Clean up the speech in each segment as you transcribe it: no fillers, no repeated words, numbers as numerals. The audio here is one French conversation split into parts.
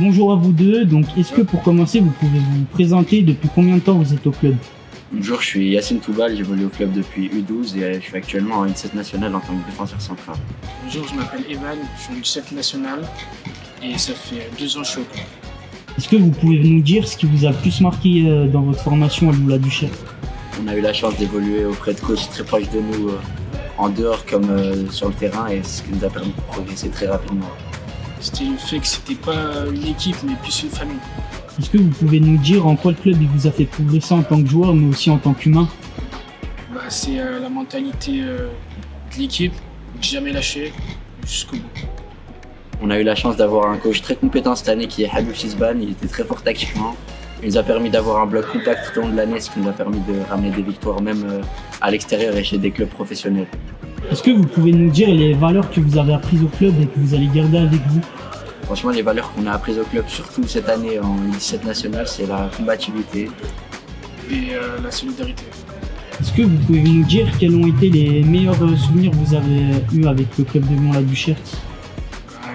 Bonjour à vous deux, donc est-ce que pour commencer vous pouvez vous présenter depuis combien de temps vous êtes au club? Bonjour, je suis Yacine Toubal, j'évolue au club depuis U12 et je suis actuellement en U17 nationale en tant que défenseur central. Bonjour, je m'appelle Evan, je suis en U17 nationale et ça fait 2 ans que je suis au club. Est-ce que vous pouvez nous dire ce qui vous a le plus marqué dans votre formation à Loup-la-Duchère? On a eu la chance d'évoluer auprès de coachs très proches de nous en dehors comme sur le terrain et c'est ce qui nous a permis de progresser très rapidement. C'était le fait que c'était pas une équipe mais plus une famille. Est-ce que vous pouvez nous dire en quoi le club il vous a fait progresser en tant que joueur mais aussi en tant qu'humain? C'est la mentalité de l'équipe, jamais lâcher jusqu'au bout. On a eu la chance d'avoir un coach très compétent cette année qui est Habib Sizban, il était très fort tactiquement. Il nous a permis d'avoir un bloc compact tout au long de l'année, ce qui nous a permis de ramener des victoires même à l'extérieur et chez des clubs professionnels. Est-ce que vous pouvez nous dire les valeurs que vous avez apprises au club et que vous allez garder avec vous? Franchement, les valeurs qu'on a apprises au club, surtout cette année en U17 nationale, c'est la combativité et la solidarité. Est-ce que vous pouvez nous dire quels ont été les meilleurs souvenirs que vous avez eus avec le club de Loup-la-Duchère?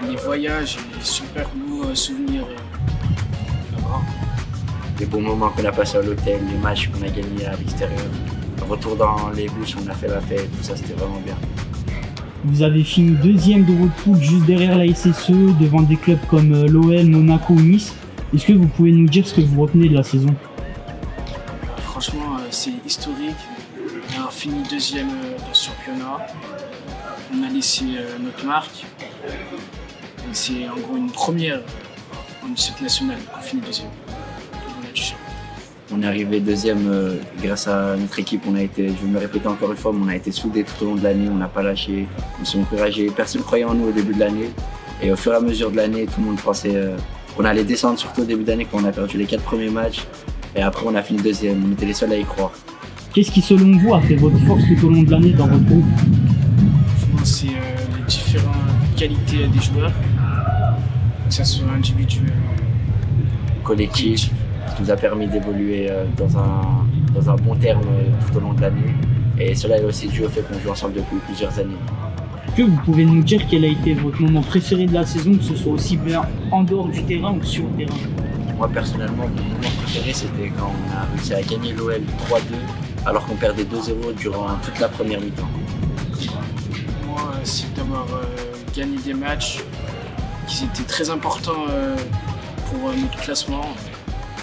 Les voyages et les super beaux souvenirs là-bas. Les bons moments qu'on a passés à l'hôtel, les matchs qu'on a gagnés à l'extérieur. Le retour dans les bus, on a fait la fête, tout ça c'était vraiment bien. Vous avez fini deuxième de votre poule juste derrière la SSE, devant des clubs comme l'OL, Monaco ou Nice. Est-ce que vous pouvez nous dire ce que vous retenez de la saison? Franchement, c'est historique. On a fini deuxième dans ce championnat. On a laissé notre marque. C'est en gros une première en U17 nationale qu'on finit deuxième. On est arrivé deuxième grâce à notre équipe. On a été, je vais me répéter encore une fois, mais on a été soudés tout au long de l'année. On n'a pas lâché, on s'est encouragés. Personne ne croyait en nous au début de l'année. Et au fur et à mesure de l'année, tout le monde pensait qu'on allait descendre, surtout au début d'année quand on a perdu les 4 premiers matchs. Et après, on a fini deuxième. On était les seuls à y croire. Qu'est-ce qui, selon vous, a fait votre force tout au long de l'année dans votre groupe? C'est les différentes qualités des joueurs, que ce soit individuel, collectif, qui nous a permis d'évoluer dans un bon terme tout au long de l'année. Et cela est aussi dû au fait qu'on joue ensemble depuis plusieurs années. Est-ce que vous pouvez nous dire quel a été votre moment préféré de la saison, que ce soit aussi bien en dehors du terrain ou sur le terrain? Moi personnellement, mon moment préféré c'était quand on a réussi à gagner l'OL 3-2 alors qu'on perdait 2-0 durant toute la première mi-temps. Moi, c'est d'avoir gagné des matchs qui étaient très importants pour notre classement.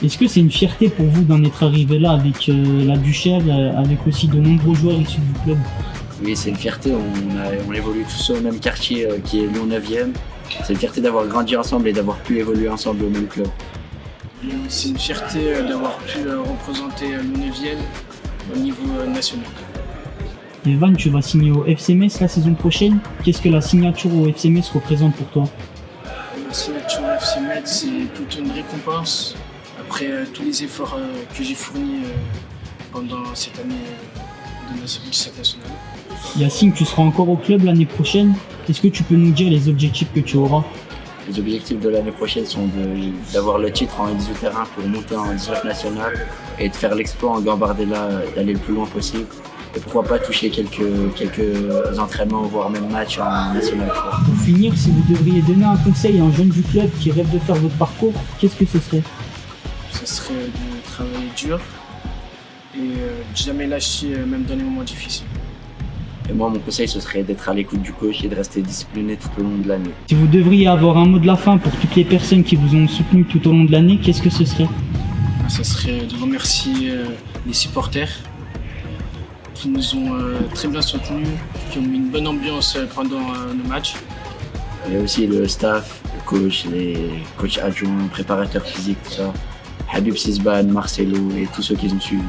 Est-ce que c'est une fierté pour vous d'en être arrivé là avec la Duchère, avec aussi de nombreux joueurs issus du club? Oui, c'est une fierté. On évolue tous au même quartier qui est Lyon 9e. C'est une fierté d'avoir grandi ensemble et d'avoir pu évoluer ensemble au même club. C'est une fierté d'avoir pu représenter Lyon 9e au niveau national. Evan, tu vas signer au FC Metz la saison prochaine. Qu'est-ce que la signature au FC Metz représente pour toi? La signature au FC Metz, c'est plutôt une récompense après tous les efforts que j'ai fournis pendant cette année de U17 nationale. Yacine, tu seras encore au club l'année prochaine. Est-ce que tu peux nous dire les objectifs que tu auras? Les objectifs de l'année prochaine sont d'avoir le titre en 18 terrain pour monter en 19 national et de faire l'exploit en Gambardella, d'aller le plus loin possible. Et pourquoi pas toucher quelques entraînements, voire même matchs en national. Pour finir, si vous devriez donner un conseil à un jeune du club qui rêve de faire votre parcours, qu'est-ce que ce serait? Ce serait de travailler dur et de jamais lâcher, même dans les moments difficiles. Et moi, mon conseil, ce serait d'être à l'écoute du coach et de rester discipliné tout au long de l'année. Si vous devriez avoir un mot de la fin pour toutes les personnes qui vous ont soutenu tout au long de l'année, qu'est-ce que ce serait? Ce serait de remercier les supporters qui nous ont très bien soutenus, qui ont mis une bonne ambiance pendant nos matchs. Il y a aussi le staff, le coach, les coachs adjoints, préparateurs physiques, tout ça. Habib Sizban, Marcelo et tous ceux qui nous suivent.